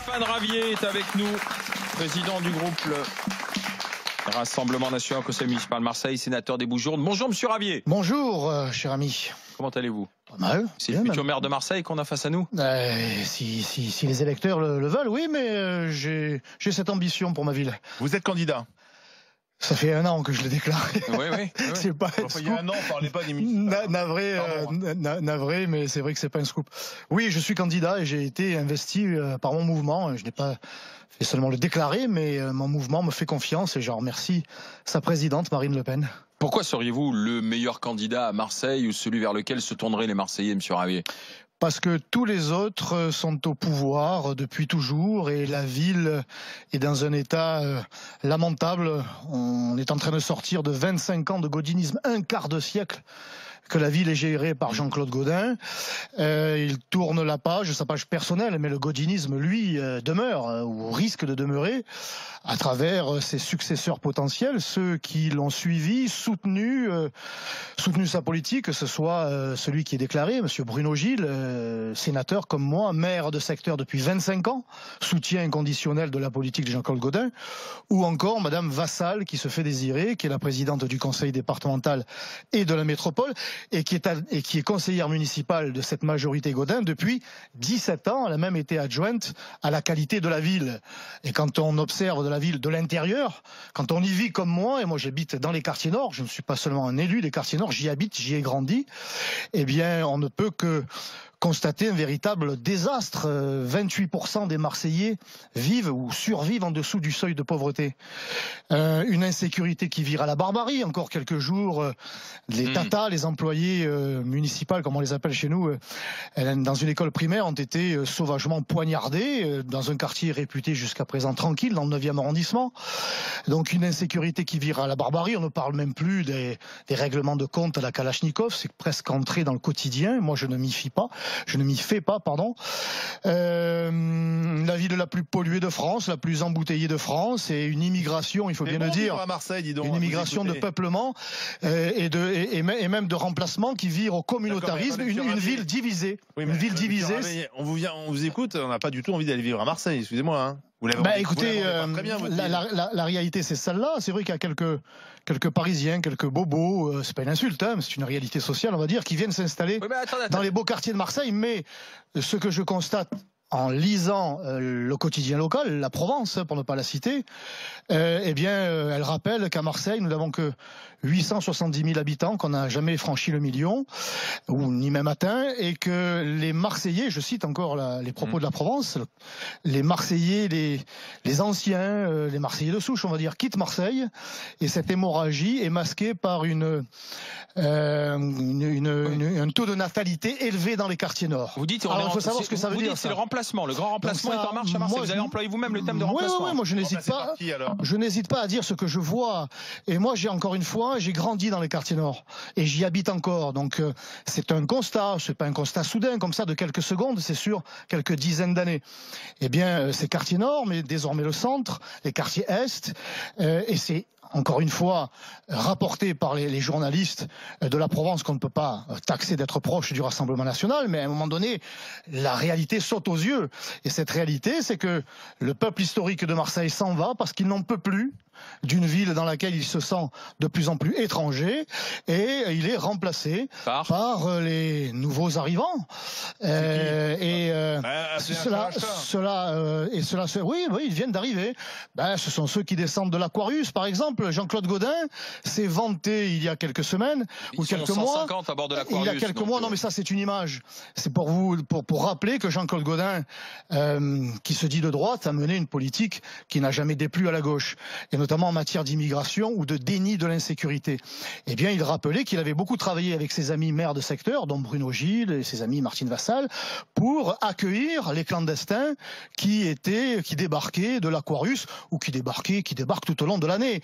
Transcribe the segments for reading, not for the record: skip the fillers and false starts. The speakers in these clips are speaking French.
Stéphane Ravier est avec nous, président du groupe Rassemblement National Conseil municipal de Marseille, sénateur des Bouches-du-Rhône. Bonjour Monsieur Ravier. Bonjour cher ami. Comment allez-vous? Pas mal. C'est le futur maire de Marseille qu'on a face à nous? Si les électeurs le veulent, oui, mais j'ai cette ambition pour ma ville. Vous êtes candidat? Ça fait 1 an que je l'ai déclaré. Oui. C'est pas enfin, il y a 1 an, on parlait pas des municipales. Navré, mais c'est vrai que c'est pas un scoop. Oui, je suis candidat et j'ai été investi par mon mouvement. Je n'ai pas fait seulement le déclarer, mais mon mouvement me fait confiance et je remercie sa présidente Marine Le Pen. Pourquoi seriez-vous le meilleur candidat à Marseille ou celui vers lequel se tourneraient les Marseillais, Monsieur Ravier? Parce que tous les autres sont au pouvoir depuis toujours et la ville est dans un état lamentable. On est en train de sortir de 25 ans de gaudinisme, 1/4 de siècle que la ville est gérée par Jean-Claude Gaudin. Il tourne la page, sa page personnelle, mais le gaudinisme, lui, demeure ou risque de demeurer à travers ses successeurs potentiels, ceux qui l'ont suivi, soutenu sa politique, que ce soit celui qui est déclaré, Monsieur Bruno Gilles, sénateur comme moi, maire de secteur depuis 25 ans, soutien inconditionnel de la politique de Jean-Claude Gaudin, ou encore Madame Vassal, qui se fait désirer, qui est la présidente du conseil départemental et de la métropole, et qui est conseillère municipale de cette majorité Gaudin depuis 17 ans. Elle a même été adjointe à la qualité de la ville. Et quand on observe de la ville de l'intérieur, quand on y vit comme moi, et moi j'habite dans les quartiers nord, je ne suis pas seulement un élu des quartiers nord, j'y habite, j'y ai grandi, eh bien on ne peut que constater un véritable désastre. 28% des Marseillais vivent ou survivent en dessous du seuil de pauvreté. Une insécurité qui vire à la barbarie. Encore quelques jours, les tatas, les employés municipaux, comme on les appelle chez nous, dans une école primaire, ont été sauvagement poignardés dans un quartier réputé jusqu'à présent tranquille, dans le 9e arrondissement. Donc une insécurité qui vire à la barbarie. On ne parle même plus des règlements de compte à la Kalachnikov. C'est presque entré dans le quotidien. Moi, je ne m'y fie pas. Je ne m'y fais pas, pardon. La ville la plus polluée de France, la plus embouteillée de France, et une immigration, il faut bien le dire, à Marseille, dis donc, une immigration de peuplement et même de remplacement qui vire au communautarisme, une ville divisée. Oui, une ville divisée. On vous écoute, on n'a pas du tout envie d'aller vivre à Marseille, excusez-moi. Hein. Écoutez, la réalité c'est celle-là. C'est vrai qu'il y a quelques Parisiens, quelques bobos, c'est pas une insulte, hein, c'est une réalité sociale, on va dire, qui viennent s'installer dans les beaux quartiers de Marseille. Mais ce que je constate en lisant le quotidien local, La Provence, pour ne pas la citer, eh bien, elle rappelle qu'à Marseille, nous n'avons que 870 000 habitants, qu'on n'a jamais franchi le million, ou ni même atteint, et que les Marseillais, je cite encore les propos de La Provence, les Marseillais, les anciens, les Marseillais de souche, on va dire, quittent Marseille, et cette hémorragie est masquée par un taux de natalité élevé dans les quartiers nord. Vous dites, il faut savoir ce que ça veut dire. C'est le remplacement. Le grand remplacement est en marche à Marseille. Vous avez employé vous-même le thème de remplacement. Oui, moi je n'hésite pas à dire ce que je vois. Et moi, encore une fois, j'ai grandi dans les quartiers nord et j'y habite encore. Donc c'est un constat, c'est pas un constat soudain comme ça de quelques secondes, c'est sur quelques dizaines d'années. Eh bien, ces quartiers nord, mais désormais le centre, les quartiers est, et c'est encore une fois rapporté par les journalistes de la Provence qu'on ne peut pas taxer d'être proche du Rassemblement national, mais à un moment donné, la réalité saute aux yeux. Et cette réalité, c'est que le peuple historique de Marseille s'en va parce qu'il n'en peut plus d'une ville dans laquelle il se sent de plus en plus étranger, et il est remplacé par les nouveaux arrivants. Oui, ils viennent d'arriver. Ce sont ceux qui descendent de l'Aquarius, par exemple. Jean-Claude Gaudin s'est vanté il y a quelques semaines ou quelques mois. 150 à bord de l'Aquarius. Il y a quelques mois, non mais ça c'est une image. C'est pour rappeler que Jean-Claude Gaudin, qui se dit de droite, a mené une politique qui n'a jamais déplu à la gauche, et notamment en matière d'immigration ou de déni de l'insécurité. Eh bien, il rappelait qu'il avait beaucoup travaillé avec ses amis maires de secteur, dont Bruno Gilles et ses amis Martine Vassal, pour accueillir les clandestins qui débarquaient de l'Aquarius ou qui débarquent tout au long de l'année.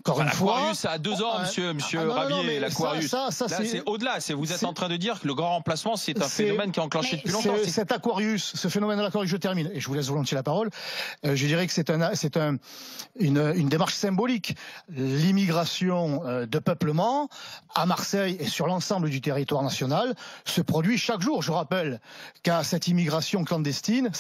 Encore une fois, l'Aquarius a 2 ans, monsieur Ravier, l'Aquarius. Là, c'est au-delà. Vous êtes en train de dire que le grand remplacement, c'est un phénomène qui est enclenché depuis longtemps. Cet Aquarius, ce phénomène de l'Aquarius, je termine et je vous laisse volontiers la parole. Je dirais que c'est une démarche démarche symbolique. L'immigration de peuplement à Marseille et sur l'ensemble du territoire national se produit chaque jour. Je rappelle qu'à cette immigration clandestine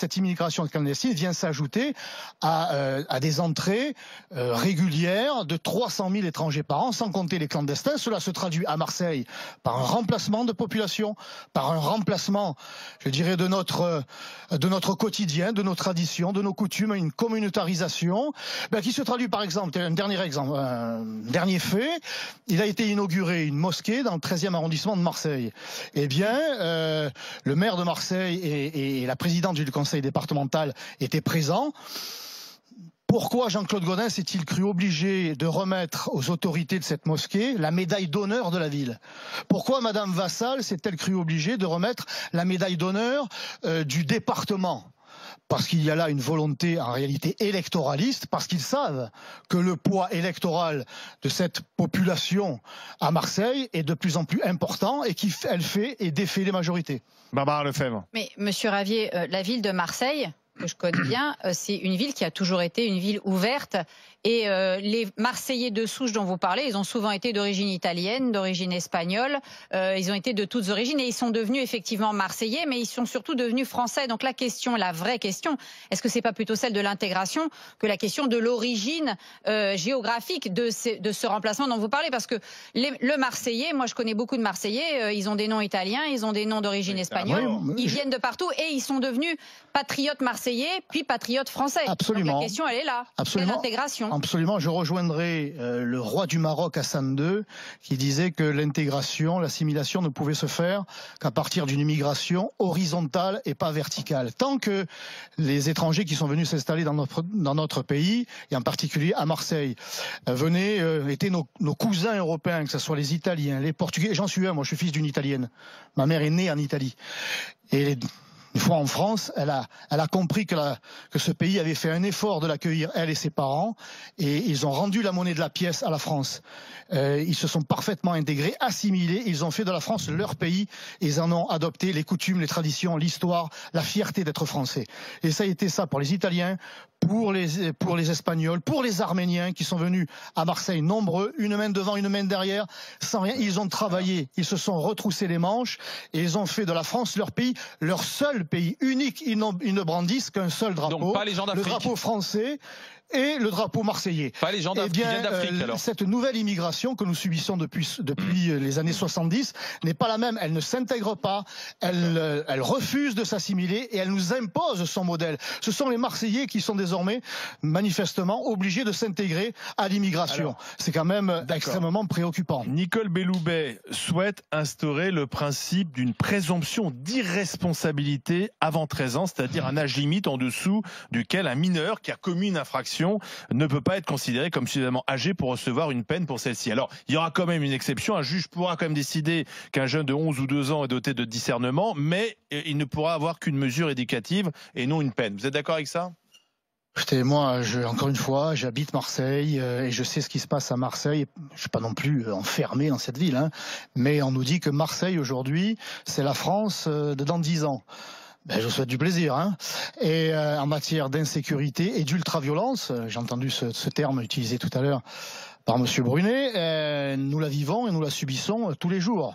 vient s'ajouter à des entrées régulières de 300 000 étrangers par an, sans compter les clandestins. Cela se traduit à Marseille par un remplacement de population, par un remplacement, je dirais, de notre quotidien, de nos traditions, de nos coutumes, une communautarisation qui se traduit par exemple, un dernier fait, il a été inauguré une mosquée dans le 13e arrondissement de Marseille. Eh bien, le maire de Marseille et la présidente du conseil départemental étaient présents. Pourquoi Jean-Claude Gaudin s'est-il cru obligé de remettre aux autorités de cette mosquée la médaille d'honneur de la ville? Pourquoi Madame Vassal s'est-elle cru obligée de remettre la médaille d'honneur du département? Parce qu'il y a là une volonté en réalité électoraliste, parce qu'ils savent que le poids électoral de cette population à Marseille est de plus en plus important et qu'elle fait et défait les majorités. Barbara Lefebvre. Mais Monsieur Ravier, la ville de Marseille, que je connais bien, c'est une ville qui a toujours été une ville ouverte. Et les Marseillais de souche dont vous parlez, ils ont souvent été d'origine italienne, d'origine espagnole. Ils ont été de toutes origines et ils sont devenus effectivement Marseillais, mais ils sont surtout devenus Français. Donc la question, la vraie question, est-ce que c'est pas plutôt celle de l'intégration que la question de l'origine géographique de ce remplacement dont vous parlez? Parce que le Marseillais, moi je connais beaucoup de Marseillais, ils ont des noms italiens, ils ont des noms d'origine espagnole, ils viennent de partout et ils sont devenus patriotes marseillais, puis patriotes français. Absolument. Donc la question, elle est là. Absolument. C'est l'intégration. Absolument, je rejoindrai le roi du Maroc, Hassan II, qui disait que l'intégration, l'assimilation ne pouvait se faire qu'à partir d'une immigration horizontale et pas verticale. Tant que les étrangers qui sont venus s'installer dans notre pays, et en particulier à Marseille, étaient nos cousins européens, que ce soit les Italiens, les Portugais, j'en suis un, moi je suis fils d'une Italienne, ma mère est née en Italie. Et une fois en France, elle a compris que ce pays avait fait un effort de l'accueillir, elle et ses parents, et ils ont rendu la monnaie de la pièce à la France. Ils se sont parfaitement intégrés, assimilés, ils ont fait de la France leur pays, et ils en ont adopté les coutumes, les traditions, l'histoire, la fierté d'être français. Et ça a été ça pour les Italiens, pour les Espagnols, pour les Arméniens qui sont venus à Marseille nombreux, une main devant, une main derrière, sans rien. Ils ont travaillé, ils se sont retroussés les manches et ils ont fait de la France leur pays, leur seul pays unique. Ils ne brandissent qu'un seul drapeau, donc pas les gens d'Afrique, le drapeau français et le drapeau marseillais. Pas les gens d'Afrique, alors. Cette nouvelle immigration que nous subissons depuis les années 70 n'est pas la même. Elle ne s'intègre pas, elle refuse de s'assimiler et elle nous impose son modèle. Ce sont les Marseillais qui sont désormais manifestement obligés de s'intégrer à l'immigration. C'est quand même extrêmement préoccupant. Nicole Belloubet souhaite instaurer le principe d'une présomption d'irresponsabilité avant 13 ans, c'est-à-dire un âge limite en dessous duquel un mineur qui a commis une infraction ne peut pas être considéré comme suffisamment âgé pour recevoir une peine pour celle-ci. Alors, il y aura quand même une exception. Un juge pourra quand même décider qu'un jeune de 11 ou 12 ans est doté de discernement, mais il ne pourra avoir qu'une mesure éducative et non une peine. Vous êtes d'accord avec ça ? Écoutez, moi, encore une fois, j'habite Marseille et je sais ce qui se passe à Marseille. Je ne suis pas non plus enfermé dans cette ville, mais on nous dit que Marseille, aujourd'hui, c'est la France de dans 10 ans. Je vous souhaite du plaisir. Et en matière d'insécurité et d'ultra-violence, j'ai entendu ce terme utilisé tout à l'heure par Monsieur Brunet, nous la vivons et nous la subissons tous les jours,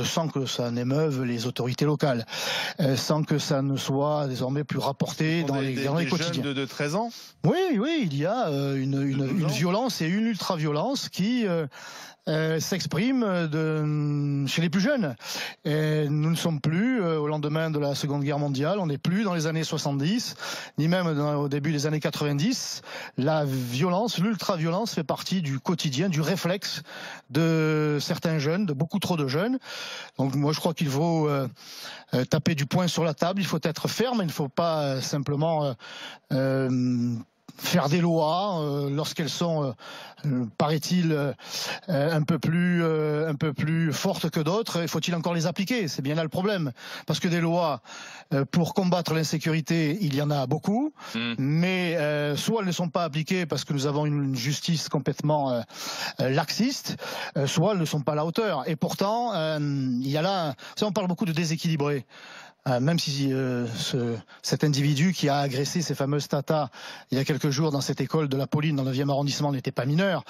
sans que ça n'émeuve les autorités locales, sans que ça ne soit désormais plus rapporté dans les quotidiens. Jeunes de 13 ans ? Oui, il y a une violence et une ultra-violence qui s'exprime chez les plus jeunes. Et nous ne sommes plus au lendemain de la Seconde Guerre mondiale, on n'est plus dans les années 70, ni même au début des années 90. La violence, l'ultra-violence fait partie du quotidien, du réflexe de certains jeunes, de beaucoup trop de jeunes. Donc moi je crois qu'il faut taper du poing sur la table, il faut être ferme, il ne faut pas simplement faire des lois lorsqu'elles sont, paraît-il, un peu plus fortes que d'autres. Faut-il encore les appliquer? C'est bien là le problème. Parce que des lois pour combattre l'insécurité, il y en a beaucoup, mais soit elles ne sont pas appliquées parce que nous avons une justice complètement laxiste, soit elles ne sont pas à la hauteur. Et pourtant, il y a là, on parle beaucoup de déséquilibrés. même si cet individu qui a agressé ces fameuses tatas il y a quelques jours dans cette école de la Pauline dans le 9e arrondissement n'était pas mineur,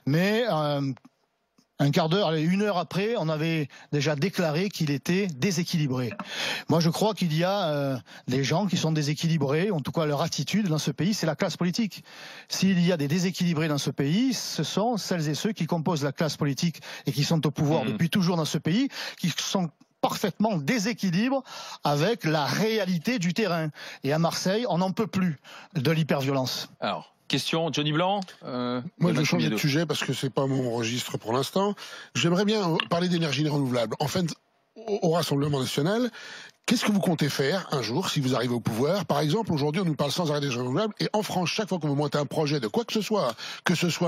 mais un quart d'heure, 1 heure après, on avait déjà déclaré qu'il était déséquilibré. Moi, je crois qu'il y a des gens qui sont déséquilibrés, en tout cas leur attitude dans ce pays, c'est la classe politique. S'il y a des déséquilibrés dans ce pays, ce sont celles et ceux qui composent la classe politique et qui sont au pouvoir depuis toujours dans ce pays, qui sont parfaitement en déséquilibre avec la réalité du terrain. Et à Marseille, on n'en peut plus de l'hyperviolence. Alors, question, Johnny Blanc. Moi, je change de sujet parce que c'est pas mon registre pour l'instant. J'aimerais bien parler d'énergie renouvelable. En fait, au Rassemblement national, qu'est-ce que vous comptez faire un jour si vous arrivez au pouvoir? Par exemple, aujourd'hui, on nous parle sans arrêt d'énergie renouvelable et en France, chaque fois qu'on veut monter un projet de quoi que ce soit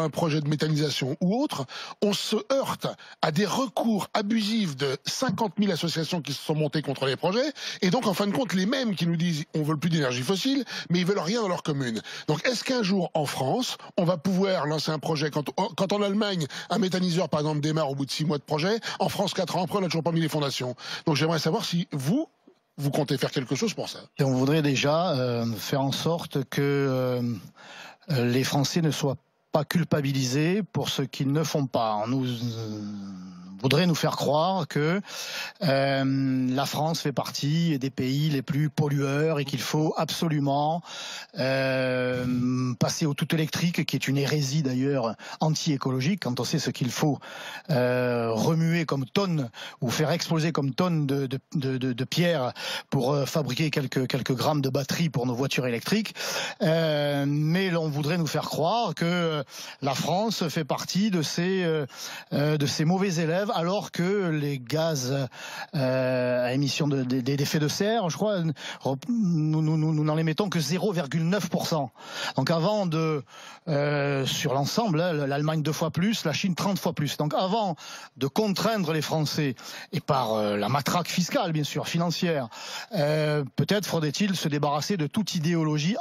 un projet de méthanisation ou autre, on se heurte à des recours abusifs de 50 000 associations qui se sont montées contre les projets et donc, en fin de compte, les mêmes qui nous disent on veut plus d'énergie fossile, mais ils veulent rien dans leur commune. Donc, est-ce qu'un jour, en France, on va pouvoir lancer un projet quand en Allemagne, un méthaniseur, par exemple, démarre au bout de 6 mois de projet, en France, 4 ans après, on n'a toujours pas mis les fondations. Donc, j'aimerais savoir si vous comptez faire quelque chose pour ça? Et on voudrait déjà faire en sorte que les Français ne soient pas culpabilisés pour ce qu'ils ne font pas. On nous voudrait nous faire croire que la France fait partie des pays les plus pollueurs et qu'il faut absolument passer au tout électrique, qui est une hérésie d'ailleurs anti-écologique, quand on sait ce qu'il faut remuer comme tonnes ou faire exploser comme tonnes de pierres pour fabriquer quelques grammes de batterie pour nos voitures électriques. Mais on voudrait nous faire croire que la France fait partie de ces mauvais élèves, alors que les gaz à émission d'effet de serre, je crois, nous n'en émettons que 0,9%. Donc avant sur l'ensemble, l'Allemagne 2 fois plus, la Chine 30 fois plus. Donc avant de contraindre les Français, et par la matraque fiscale, bien sûr, financière, peut-être faudrait-il se débarrasser de toute idéologie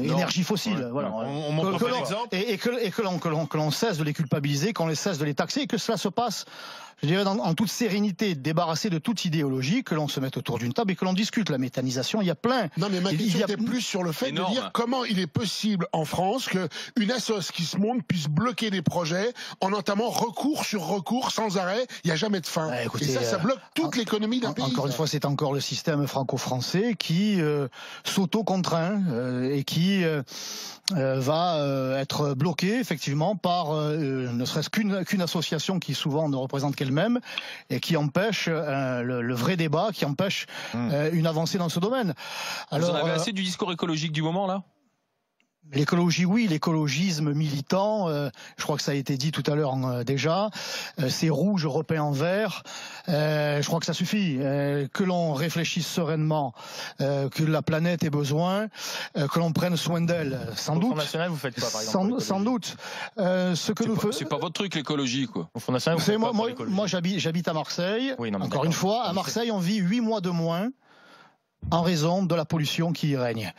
énergie fossile. Ouais. Voilà. On montre pas l'exemple. Et que l'on cesse de les culpabiliser, qu'on les cesse de les taxer, et que cela se passe, je dirais, en toute sérénité, débarrassé de toute idéologie, que l'on se mette autour d'une table et que l'on discute. La méthanisation, il y a plein. Non, mais ma question était plus sur le fait de dire comment il est possible en France qu'une assoce qui se monte puisse bloquer des projets en entamant recours sur recours sans arrêt. Il n'y a jamais de fin. Écoutez, et ça bloque toute l'économie d'un pays. Encore une fois, c'est encore le système franco-français qui s'auto-contraint et qui va être bloqué effectivement par ne serait-ce qu'une association qui souvent ne représente qu'elle-même et qui empêche le vrai débat, qui empêche une avancée dans ce domaine. Alors, vous en avez assez du discours écologique du moment là? L'écologie, oui, l'écologisme militant, je crois que ça a été dit tout à l'heure déjà, c'est rouge repeint en vert, je crois que ça suffit, que l'on réfléchisse sereinement, que la planète ait besoin, que l'on prenne soin d'elle, sans doute. Au Front National, vous faites quoi, par exemple? Sans doute. C'est pas votre truc, l'écologie, quoi. Au Front National, vous faites quoi pour l'écologie? Moi, j'habite à Marseille. Oui, non, encore une fois, à Marseille, on vit 8 mois de moins en raison de la pollution qui y règne.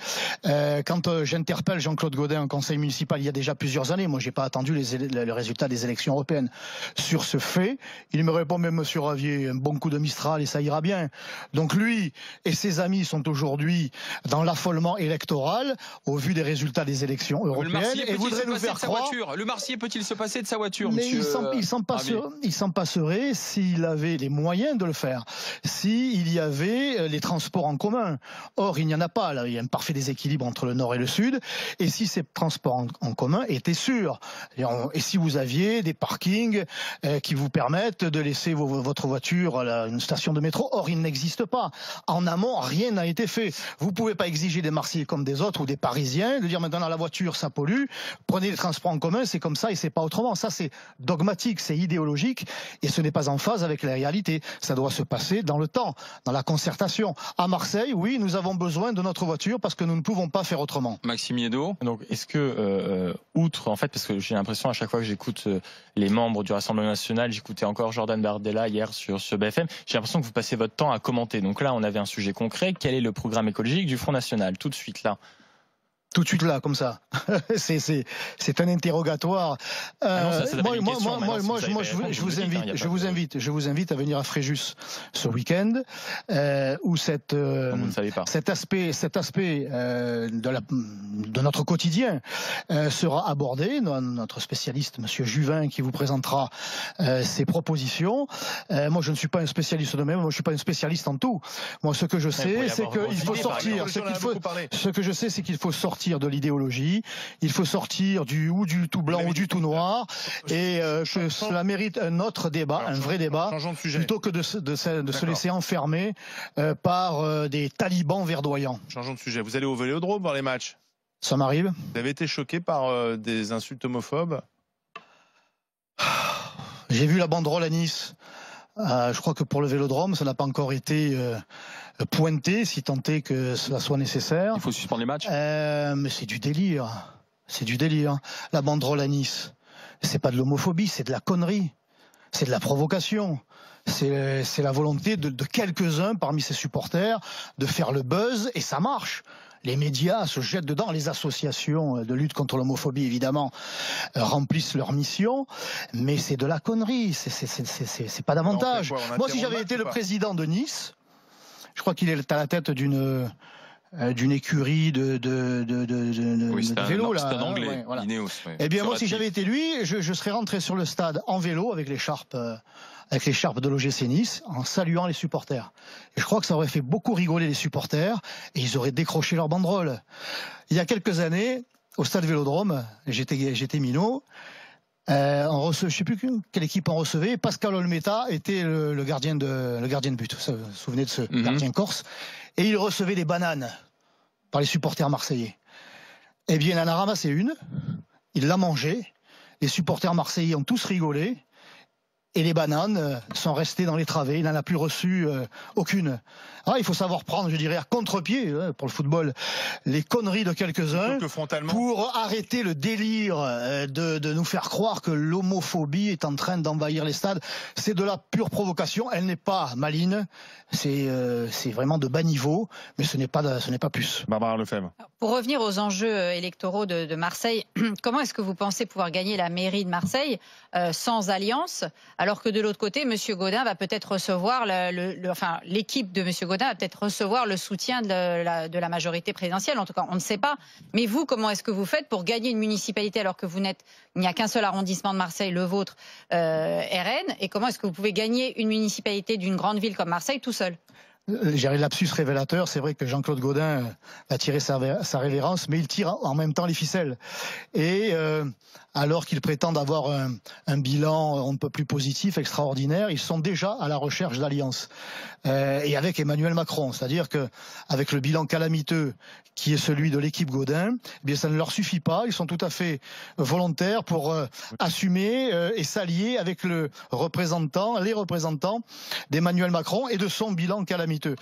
Quand j'interpelle Jean-Claude Gaudin en conseil municipal il y a déjà plusieurs années, moi j'ai pas attendu le résultat des élections européennes sur ce fait, il me répond: mais monsieur Ravier, un bon coup de Mistral et ça ira bien. Donc lui et ses amis sont aujourd'hui dans l'affolement électoral au vu des résultats des élections européennes et voudraient nous faire croire... Le Marseillais peut-il se passer de sa voiture, mais il s'en passerait s'il avait les moyens de le faire, s'il y avait les transports en commun. Or, il n'y en a pas. Là, il y a un parfait déséquilibre entre le nord et le sud. Et si ces transports en commun étaient sûrs, et si vous aviez des parkings qui vous permettent de laisser votre voiture à une station de métro, or, il n'existe pas. En amont, rien n'a été fait. Vous ne pouvez pas exiger des Marseillais comme des autres ou des Parisiens de dire maintenant la voiture, ça pollue, prenez les transports en commun, c'est comme ça et c'est pas autrement. Ça, c'est dogmatique, c'est idéologique et ce n'est pas en phase avec la réalité. Ça doit se passer dans le temps, dans la concertation. À Marseille, oui, nous avons besoin de notre voiture parce que nous ne pouvons pas faire autrement. Maxime Yeddo. Donc, est-ce que, outre, en fait, parce que j'ai l'impression à chaque fois que j'écoute les membres du Rassemblement national, j'écoutais encore Jordan Bardella hier sur BFM, j'ai l'impression que vous passez votre temps à commenter. Donc là, on avait un sujet concret. Quel est le programme écologique du Front national? Tout de suite, là. Tout de suite là, comme ça. C'est un interrogatoire. Je vous invite à venir à Fréjus ce week-end, où cet aspect de notre quotidien sera abordé. Notre spécialiste, Monsieur Juvin, qui vous présentera ses propositions. Moi, je ne suis pas un spécialiste de même. Moi, je suis pas un spécialiste en tout. Moi, ce que je sais, c'est qu'il faut sortir. Ce que je sais, c'est qu'il faut sortir de l'idéologie, il faut sortir du tout blanc ou du tout noir, et que cela mérite un autre débat, un vrai débat, plutôt que de se laisser enfermer par des talibans verdoyants. Changeons de sujet. Vous allez au Vélodrome voir les matchs? Ça m'arrive. Vous avez été choqué par des insultes homophobes? J'ai vu la banderole à Nice. Je crois que pour le Vélodrome, ça n'a pas encore été pointé, si tant est que cela soit nécessaire. Il faut suspendre les matchs. Mais c'est du délire. C'est du délire. La banderole à Nice, c'est pas de l'homophobie, c'est de la connerie. C'est de la provocation. C'est la volonté de quelques-uns parmi ses supporters de faire le buzz, et ça marche. Les médias se jettent dedans, les associations de lutte contre l'homophobie, évidemment, remplissent leur mission, mais c'est de la connerie, c'est pas davantage. Moi, si j'avais été le président de Nice, je crois qu'il est à la tête d'une écurie de vélo, là. C'est un Anglais, ouais, voilà. Ineos, ouais. Eh bien, moi, si j'avais été lui, je serais rentré sur le stade en vélo avec l'écharpe de l'OGC Nice, en saluant les supporters. Et je crois que ça aurait fait beaucoup rigoler les supporters, et ils auraient décroché leur banderole. Il y a quelques années, au stade Vélodrome, j'étais minot, je sais plus quelle équipe on recevait. Pascal Olmeta était le gardien de but. Vous vous souvenez de ce gardien corse? Et il recevait des bananes par les supporters marseillais. Eh bien, il en a ramassé une, il l'a mangée, les supporters marseillais ont tous rigolé, et les bananes sont restées dans les travées. Il n'en a plus reçu aucune. Ah, il faut savoir prendre, je dirais, à contre-pied, pour le football, les conneries de quelques-uns pour arrêter le délire de nous faire croire que l'homophobie est en train d'envahir les stades. C'est de la pure provocation. Elle n'est pas maligne. C'est vraiment de bas niveau, mais ce n'est pas plus. Barbara Lefebvre. Pour revenir aux enjeux électoraux de Marseille, comment est-ce que vous pensez pouvoir gagner la mairie de Marseille sans alliance, alors que de l'autre côté, M. Gaudin va peut-être recevoir l'équipe de M. Gaudin va peut-être recevoir le soutien de la majorité présidentielle. En tout cas, on ne sait pas. Mais vous, comment est-ce que vous faites pour gagner une municipalité alors que il n'y a qu'un seul arrondissement de Marseille, le vôtre, RN, et comment est-ce que vous pouvez gagner une municipalité d'une grande ville comme Marseille tout seul? J'ai un lapsus révélateur. C'est vrai que Jean-Claude Gaudin a tiré sa révérence, mais il tire en même temps les ficelles. Et alors qu'ils prétendent avoir un bilan on ne peut plus positif, extraordinaire, ils sont déjà à la recherche d'alliances. Et avec Emmanuel Macron, c'est-à-dire que avec le bilan calamiteux qui est celui de l'équipe Gaudin, eh bien ça ne leur suffit pas. Ils sont tout à fait volontaires pour assumer et s'allier avec les représentants d'Emmanuel Macron et de son bilan calamiteux.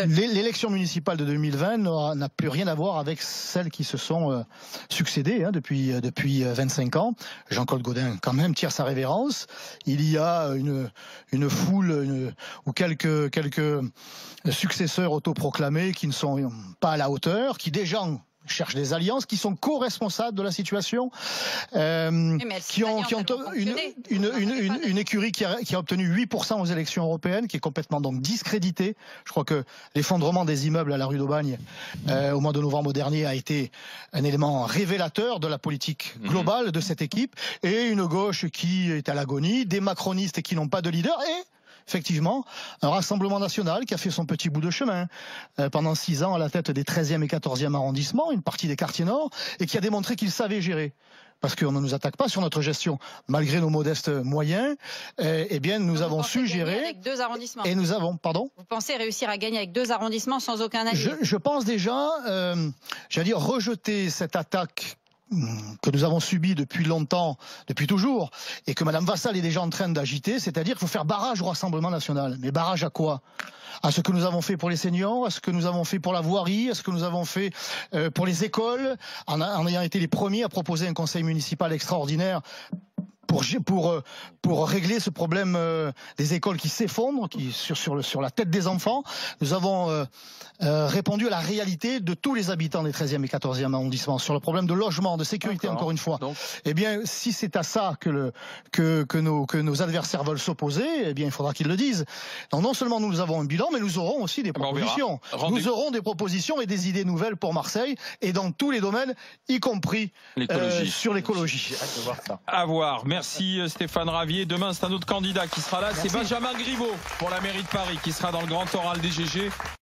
L'élection municipale de 2020 n'a plus rien à voir avec celles qui se sont succédées depuis 25 ans. Jean-Claude Gaudin, quand même, tire sa révérence. Il y a une foule ou quelques successeurs autoproclamés qui ne sont pas à la hauteur, qui déjà cherchent des alliances, qui sont co-responsables de la situation, qui ont une écurie qui a obtenu 8% aux élections européennes, qui est complètement donc discréditée. Je crois que l'effondrement des immeubles à la rue d'Aubagne au mois de novembre dernier a été un élément révélateur de la politique globale de cette équipe, et une gauche qui est à l'agonie, des macronistes qui n'ont pas de leader, et effectivement, un Rassemblement national qui a fait son petit bout de chemin pendant 6 ans à la tête des 13e et 14e arrondissements, une partie des quartiers nord, et qui a démontré qu'il savait gérer. Parce qu'on ne nous attaque pas sur notre gestion. Malgré nos modestes moyens, eh bien, nous avons su gérer. Avec 2 arrondissements. Et nous avons, pardon? Vous pensez réussir à gagner avec 2 arrondissements sans aucun allié? Je pense déjà, j'allais dire, rejeter cette attaque que nous avons subi depuis longtemps, depuis toujours, et que Madame Vassal est déjà en train d'agiter, c'est-à-dire qu'il faut faire barrage au Rassemblement national. Mais barrage à quoi? À ce que nous avons fait pour les seniors, à ce que nous avons fait pour la voirie, à ce que nous avons fait pour les écoles, en ayant été les premiers à proposer un conseil municipal extraordinaire pour régler ce problème des écoles qui s'effondrent, sur la tête des enfants. Nous avons répondu à la réalité de tous les habitants des 13e et 14e arrondissements sur le problème de logement, de sécurité, encore une fois. Donc, eh bien, si c'est à ça que nos adversaires veulent s'opposer, eh bien, il faudra qu'ils le disent. Donc, non seulement nous avons un bilan, mais nous aurons aussi des propositions. Nous aurons des propositions et des idées nouvelles pour Marseille et dans tous les domaines, y compris sur l'écologie. J'ai hâte de voir ça. À voir. Merci Stéphane Ravier. Demain, c'est un autre candidat qui sera là. C'est Benjamin Griveaux pour la mairie de Paris qui sera dans le grand oral des GG.